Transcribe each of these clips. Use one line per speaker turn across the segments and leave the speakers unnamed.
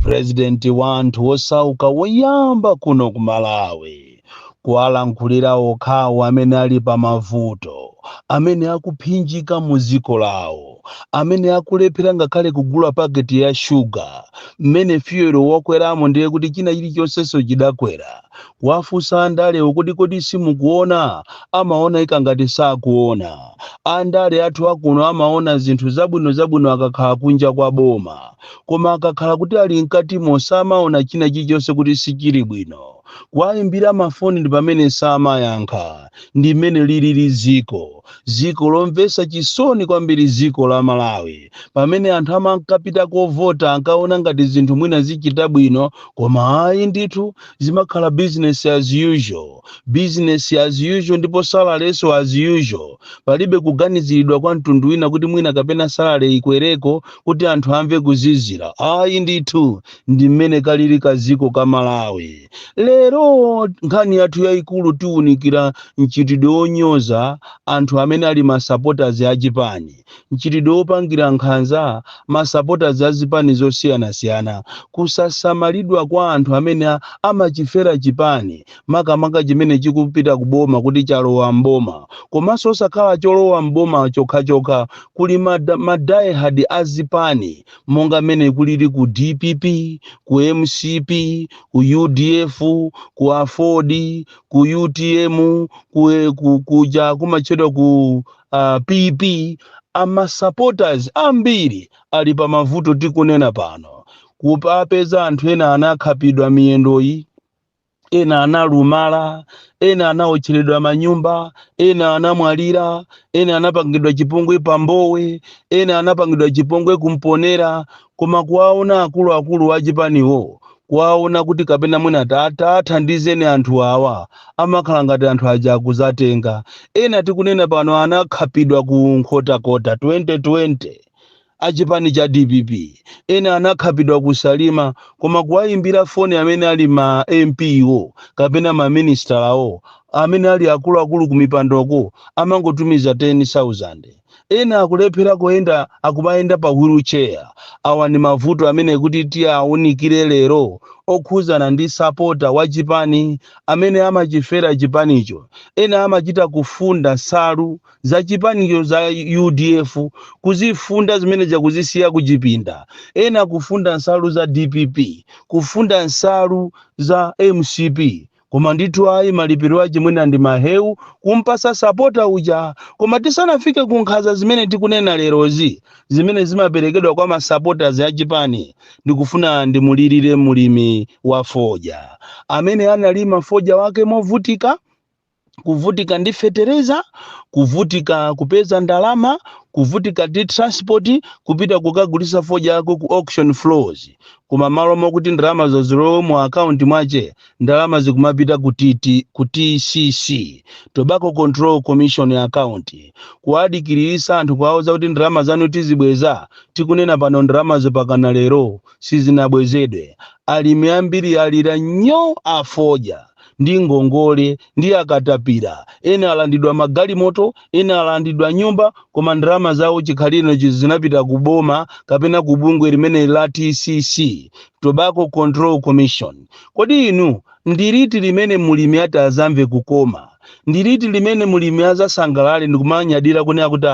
Presidenti wanthu osauka woyamba kuno ku Malawi kuwalankhulira okhawo amene ali pa mavuto, amene akuphinjika mu dziko lawo, amene akulephera ngakhale kugula paketi ya shuga, mmene fuel wokweramo ndiye kuti china chilichonsenso chidakwera. Wafunsa andalewo kuti kodi simukuona, amaona ikangati sakuona. Andale athu akuno amaona zinthu zabwino akakhala kunja kwa boma, koma akakhala kuti ali mkatimo samaona china chilichonse kuti sichili bwino. Kuwayimbira mafoni ndi pamene samayankha. Ndi mmene lili dziko lomvetsa chisoni kwambiri, dziko la Malawi, pamene anthu amakapita kovota ankaona ngati zinthu mwina zichita bwino, koma ayi ndithu zimakhala business as usual, ndipo salary as usual. Palibe kuganiziridwa kwa mtundu wina kuti mwina kapena salary ikwereko kuti anthu amve kuzizira. Ayi ndithu ndi mmene kalili kaziko ka Malawi. Lero nkhani yathu yayikulu tiwunikira mchitidwe wonyoza anthu amene ali masupporters a chipani, mchitidwe wopangira nkhanza masupporters a zipani zosiyanasiyana, kusasamalidwa kwa anthu amene amachifera chipani, makamaka chimene chikupita kuboma kuti chalowa mboma, komanso osakhala cholowa mboma chokhachokha. Kuli madiehard a zipani monga mmene kulili ku DPP, ku MCP, ku UDF, ku AFOD, ku UTM, kuja kumachedwa ku PP. Ama supporters ambiri ali pa mavuto tikunena pano. Kupapeza anthu ena anakhapidwa miyendoyi, ena analumala, ena anaotcheredwa manyumba, ena anamwalira, ena anapangidwa chipongwe pambowe, ena anapangidwa chipongwe kumponera. Koma kuwaona akuluakulu a chipaniwo, kuwaona kuti kapena mwina tathandizeni anthu awa, amakhala ngati anthu aja akuzatenga. Ena tikunena pano anakhapidwa ku nkhotakota 2020 achipani cha DPP, ena anakhapidwa kusalima, koma kuwayimbira foni amene ali ma MP wo kapena ma minister lawo amene ali akuluakulu kumipandoko amangotumiza 10,000. Ena akulephera kuenda, akumayenda pa wheelchair. Awa ni mavuto amene kuti tiawunikire lero okhuzana ndi supporter wa chipani amene amachifera chipanicho. Ena amachita kufunda nsalu za chipanicho za UDF, kuzifunda zimene jakuzisiya kuchipinda. Ena kufunda nsalu za DPP, kufunda nsalu za MCP. Koma ndithu ayi malipiro ache mwina ndi mahewu kumpasa supporter uja. Koma tisanafike ku nkhanza zimene tikunena lerozi, zimene zimaperekedwa kwa ma supporters a chipani, ndikufuna ndimulirire mulimi wa foja amene analima foja wake movutika, kuvutika ndi fetereza, kuvutika kupeza ndalama, kuvutika ndi transport, kupita kukagulisa foja yako ku auction floors. Kuma malo mokuti ndalama zozilowe mu account mwache, ndalama zikumapita ku TCC, Tobacco Control Commission account. Kuadikirisa anthu kwaoza kuti ndalama zanu tizibweza, tikunena pano ndalama zopakana lero sizinabwezedwe. Alimi ambiri alira nyo afoja ndi ngongole ndi akatapira. Ena alandidwa magalimoto, ena alandidwa nyumba, koma ndalama zawo chikhalino zinapita kuboma kapena kubungwe limene la TCC, Tobacco Control Commission. Kodi inu ndiriti limene mulimi atazamve kukoma? Ndiriti limene mulimi azasangalale ndikumanyadira kunena kuti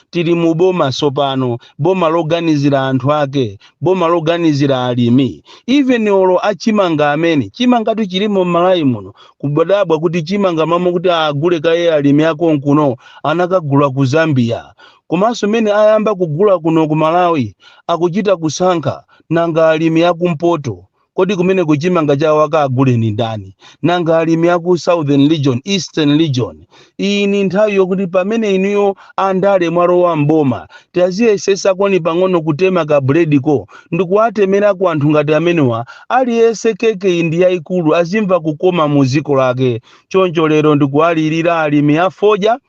tili mu boma sopano, boma loganizira anthu ake, boma loganizira alimi. Even olo achimanga amene chimangatu chilimo m'Malawi muno, kubadabwa kuti chimanga mamo kuti agule kaye alimi ako nkuno anakagula ku Zambia. Komanso mene ayamba kugula kuno ku Malawi akuchita kusankha nanga alimi akumpoto. Kodi kumene kuchimanga chawo akagule ni ndani? Nanga alimi aku Southern Region, Eastern Region. Iyi ni nthawi yokuti pamene inuyo andale mwalowa mboma, tiyaziyesesa koni pang'ono kutema ka brediko, ndikuwatemera ku anthu ngati amenewa, aliyese keke indi yayikulu azimva kukoma mu dziko lake. Choncho lero ndikuwalirira alimi afoja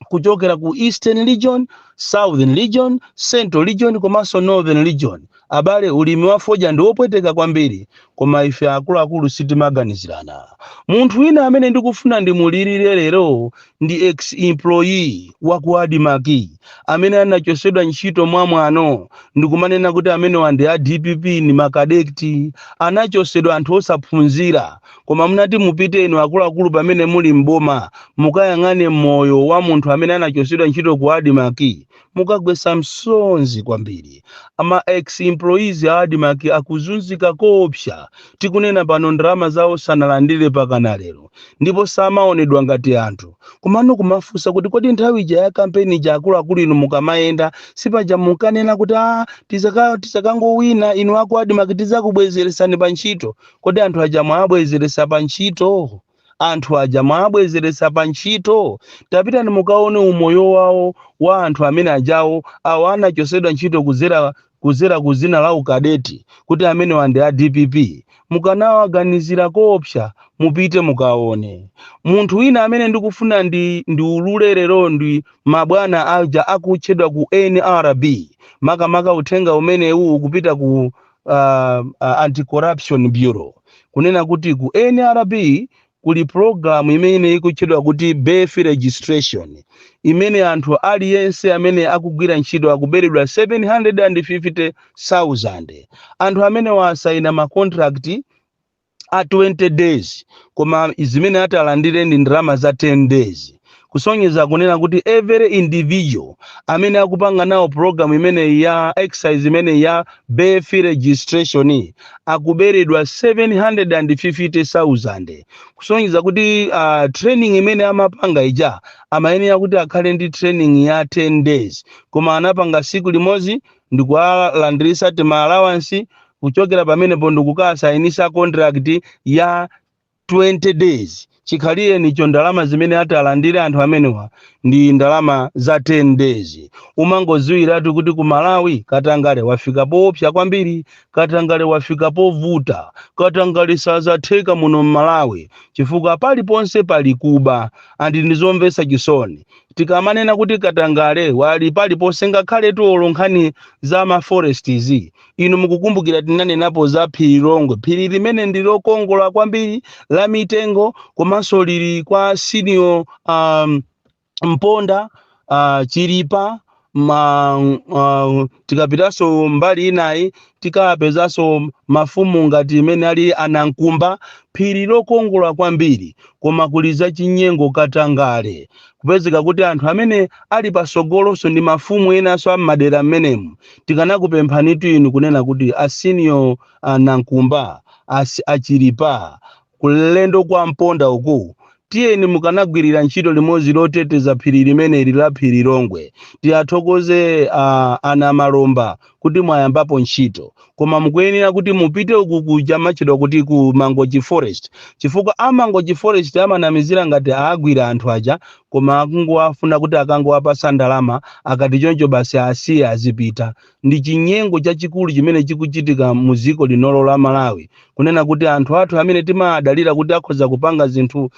kuchokera ku Eastern Region, Southern Region, Central Region komanso Northern Region. Abale ulimi wa foja ndi wopweteka kwambiri, koma ife akuluakulu sitimaganizirana. Munthu wina amene ndikufuna ndimulirire lero ndi ex-employee wa ku Adimaki amene anachosedwa ntchito mwamwano, ndikumanena kuti amene wandi a DPP ni makadekti, anachosedwa anthu osaphunzira. Koma munati mupite inu akuluakulu pamene muli mboma mukayang'ane moyo wa munthu amene anachosedwa ntchito ku Adimaki, mukagwesa msonzi kwambiri. Ama ex-employees a Adimaki akuzunzika koopsa, tikunena pano ndalama zawo sanalandire pakana lero, ndipo samaonedwa ngati anthu. Komano kumafunsa kuti kodi nthawi ija ya kampeni ja akuluakulu inu mukamayenda sipaja mukanena kuti tisakangowina inu aku Adimaki tizakubwezeresani pa ntchito. Kodi anthu aja mwabwezeresa pa ntchito? Anthu aja mwabwezeresa pa ntchito? Tapitani mukaone umoyo wawo wa anthu amene ajawo awo anachosedwa ntchito kuzera kuzina la ukadeti kuti amene wandi a DPP. Mukanawaganizira koopsa, mupite mukaone. Munthu wina amene ndikufuna ndi ulule lero ndi mabwana aja akutchedwa ku NRB. Makamaka uthenga umene uwu kupita ku Anti-Corruption Bureau. Kunena kuti ku NRB kuli program imene ikutchedwa kuti birth registration, imene anthu aliyense amene akugwira ntchito akuberedwa 750,000. Anthu amene wasaina ma contract a 20 days, koma zimene atalandire ndi ndalama za 10 days. Kusonyeza kunena kuti every individual amene akupanga nawo program imene ya exercise imene ya birth registration akuberedwa 750,000. Kusonyeza kuti training imene amapanga ija amayenera kuti akhale ndi training ya 10 days, koma anapanga siku limodzi ndikuwalandirisa ma allowance kuchokera pamene pondo kukasayinisa contract ya 20 days. Chikhaliye nicho ndalama zimene atalandire anthu amenewa ndi ndalama za 10 days. Umangoziwiratu kuti ku Malawi Katangale wafika poopsa kwambiri, Katangale wafika povuta, Katangale sazatheka muno Malawi chifukwa paliponse pali kuba. Andi ndizomvesa chisoni tikamanena kuti Katangale wali paliponse ngakhale tuolo nkhani za ma forests. Inu mukukumbukira tinanenapo za phiri Longwe, phiri limene ndilokongola kwambiri la mitengo, komanso lili kwa Senior Mponda, Chiripa, tikapitaso mbali inayi tikapezaso mafumu ngati imene ali Anankumba. Phiri lokongola kwambiri, koma kuliza chinyengo Katangale. Kupezeka kuti anthu amene ali pasogoloso ndi mafumu enaso amadera amenemu. Tikanakupemphanitu inu kunena kuti a Senior Nankumba, Achiripa, kulendo kwa Mponda uku, tiyeni mukanagwirira ntchito limodzi loteteza phiri limene la phiri Longwe. Tiyathokoze ana Malomba kuti mwayambapo ntchito, koma mukuyenera kuti mupite uku kuja machedwa kuti ku Mangochi Forest, chifukwa Mangochi Forest amanamizira ngati agwira anthu aja, koma akungowafuna kuti akangowapasa ndalama akati choncho basi asiye azipita. Ndi chinyengo chachikulu chimene chikuchitika mu dziko linolo la Malawi, kunena kuti anthu athu amene timadalira kuti akhoza kupanga zinthu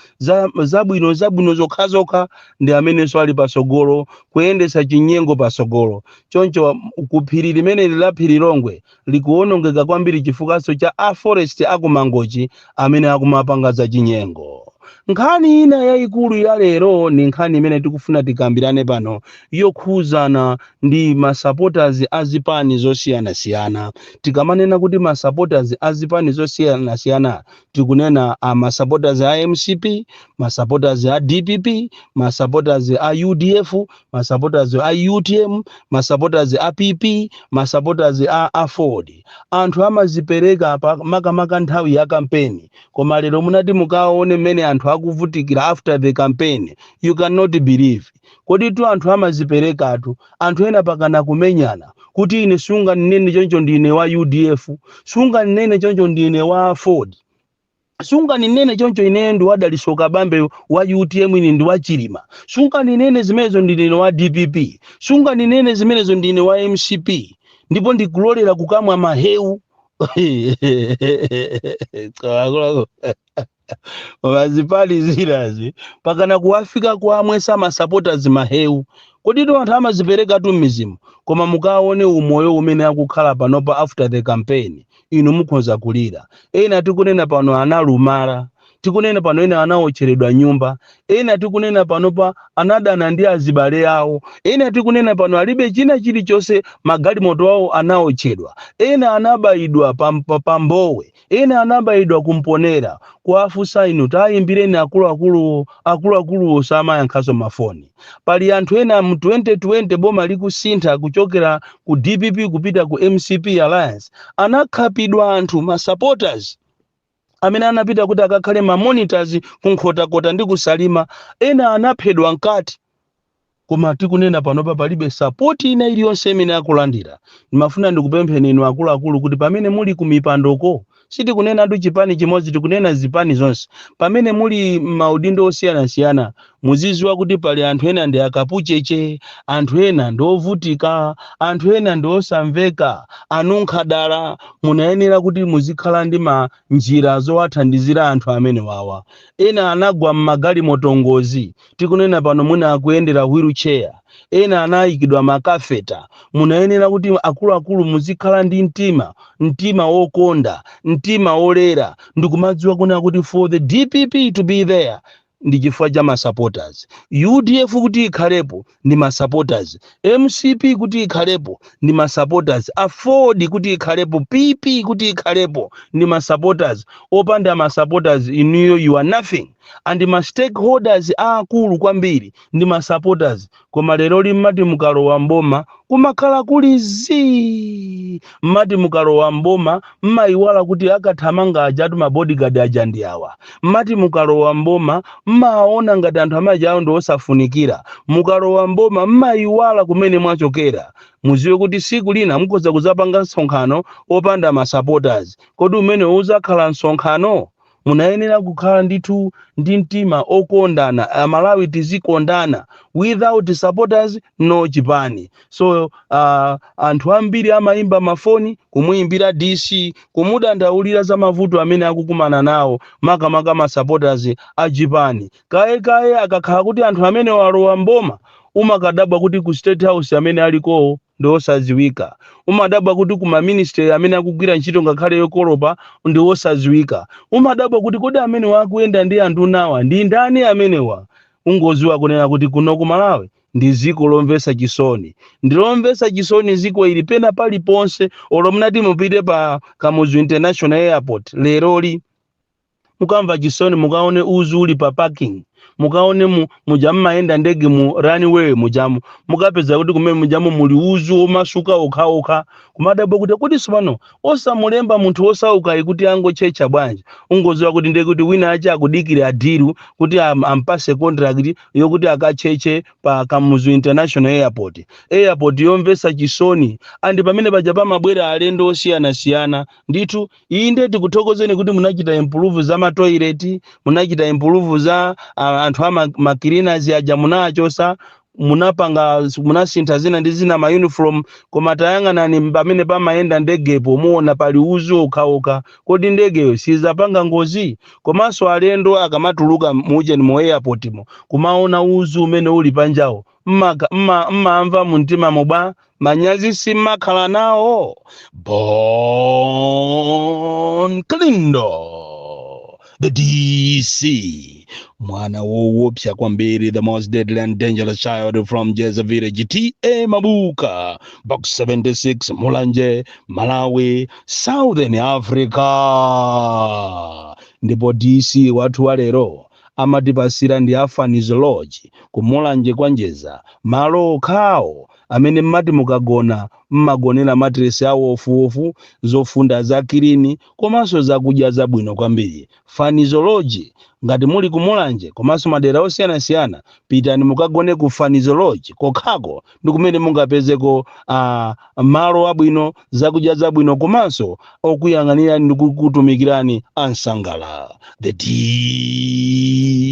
zabwino zokhazokha ndi amenenso ali pasogolo kuyendesa chinyengo pasogolo. Choncho kuphiri limene la phiri Longwe likuonongeka kwambiri chifukwaso cha a forest aku Mangochi amene akumapanga za chinyengo. Nkhani ina yayikulu ya lero ni nkhani imene tikufuna tikambirane pano yokhuzana ndi ma supporters azipani zosiyana-siyana. Tikamanena kuti ma supporters azipani zosiyana-siyana tikunena ma supporters a MCP, ma supporters a DPP, ma supporters a UDF, ma supporters a UTM, ma supporters a PP, ma supporters a Ford. Anthu amazipereka makamaka nthawi ya kampeni, koma lero munati mukaone mmene anthu akuvutikira after the campaign. You cannot believe. Kodi tu anthu amaziperekatu, anthu ena pakana kumenyana kuti ine sunga nene choncho ndine wa UDF, sunga nene choncho ndine wa Ford, sunga ninene choncho ine ndi wadaliso kabambe wa UTM, ine ndi wa Chilima, sunga ninene zimenezo ndine wa DPP, sunga ninene zimenezo ndine wa MCP, ndipo ndikulolera kukamwa mahewu. mazipani zinazi pakana kuwafika kuamwesa masupporters maheu kodi to anthu amazipereka tu m'mizimu koma mukaone umoyo umene akukhala panopa after the campaign inu mukhoza kulira ena tikunena pano analumala tikunena pano ena anaocheredwa nyumba ena tikunena panopa anadana ndi azibale awo ena tikunena pano alibe china chilichonse magalimoto awo anaochedwa ena anabayidwa pambowe ena anabayidwa kumponera kuafusa inu tayimbireni akuluakulu samayankhaso mafoni pali anthu ena mu 2020 boma likusintha kuchokera ku DPP kupita ku MCP Alliance anakhapidwa anthu masupporters amene anapita kuti akakhale ma monitors kunkhotakota ndi kusalima ena anaphedwa nkati koma tikunena panopa palibe support ina iliyonse imene akulandira ndimafuna ndikupempheni inu akuluakulu kuti pamene muli ku mipandoko sitikunena tu chipani chimodzi tikunena zipani zonse pamene muli maudindo osiyanasiyana muziziwa kuti pali anthu ena ndi akapucheche anthu ena ndi ovutika anthu ena ndi osamveka anunkha dala munayenera kuti muzikhala ndi njira zowathandizira anthu amene wawa ena anagwa m'magalimoto ngozi tikunena pano muna akuyendera wheelchair ena anayikidwa makafeta munayenera kuti akuluakulu muzikhala ndi mtima wokonda mtima wolera ndikumadziwa kuna kuti for the DPP to be there ndi chifukwa cha masupporters UDF kuti ikhalepo ndi masupporters MCP kuti ikhalepo ndi masupporters Afford kuti ikhalepo PP kuti ikhalepo ndi masupporters opanda masupporters inuyo you are nothing and ma stakeholders akulu kwambiri ndi masupporters koma lero limati mukalowa mboma kumakhala kuli zi mmati mukalowa mboma mmayiwala kuti akathamanga ajatu ma bodyguard aja ndi awa mmati mukalowa mboma mmaona ngati anthu amaja awo ndi osafunikira mukalowa mboma mmayiwala kumene mwachokera muziwe kuti siku lina mukhoza kuzapanga msonkhano opanda masupporters kodi umene uzakhala msonkhano munayenera kukhala ndithu ndi mtima okondana Malawi tizikondana without supporters no chipani so anthu ambiri amayimba mafoni kumuyimbira DC kumudandaulira za mavuto amene akukumana nawo makamaka ma supporters a chipani kaye akakhala kuti anthu amene walowa mboma umakadabwa kuti ku State House amene aliko ndi osaziwika umadabwa kuti ku ministry amene akugwira ntchito ngakhale yokolopa ndi osaziwika umadabwa kuti kodi amene wakuyenda ndi anthu nawa ndi ndani amenewa ungoziwa kunena kuti kuno ku Malawi ndi ziko lomvesa chisoni ndilomvesa chisoni ziko ili pena paliponse olo munati mupite pa Kamuzu International Airport leroli mukamva chisoni mukaone uzu uli pa parking mukaone mujamu maenda ndege mu runway mujamu mukapeza kuti kumene mujamu muli uzu omasuka okha kumadabwa kuti sipano osamulemba munthu osauka kuti angochecha bwanji ungoziwa kuti ndege kuti wina acha akudikira adiru kuti ampase contract yokuti akacheche pa Kamuzu International Airport yomvesa chisoni andi pamene paja pamabwera alendo osiyana ndithu inde tikuthokozeni kuti munachita improve za ma toilet munachita improve za anthu amakirinasi aja munachosa munasintha zina ndi zina ma uniform koma tayang'anani pamene pamayenda ndegepo muona pali uzu okha kodi ndegeyo sizapanga ngozi komanso alendo akamatuluka muje mu airport kumaona uzu umene uli panjawo mmamva mumtima mubwa manyazi simakhala nawo Bon Klindo the DC mwana woopsa kwambiri the most deadly and dangerous child from Jeza Village TA Mabuka box 76 Mulanje Malawi Southern Africa ndipo DC watu walero amatipasira ndi Afani's Lodge kumulanje kwa Njeza malo okhawo amene mmati mukagona mmagonera matresi awo ofuofu zofunda za kilini komanso zakudya zabwino kwambiri Afani's Lodge ngati muli kumulanje komanso madera osiyanasiyana pitani mukagone ku Afani's Lodge kokhako ndi kumene mungapezeko malo abwino zakudya zabwino komanso okuyang'anira ndi kukutumikirani ansangala the DC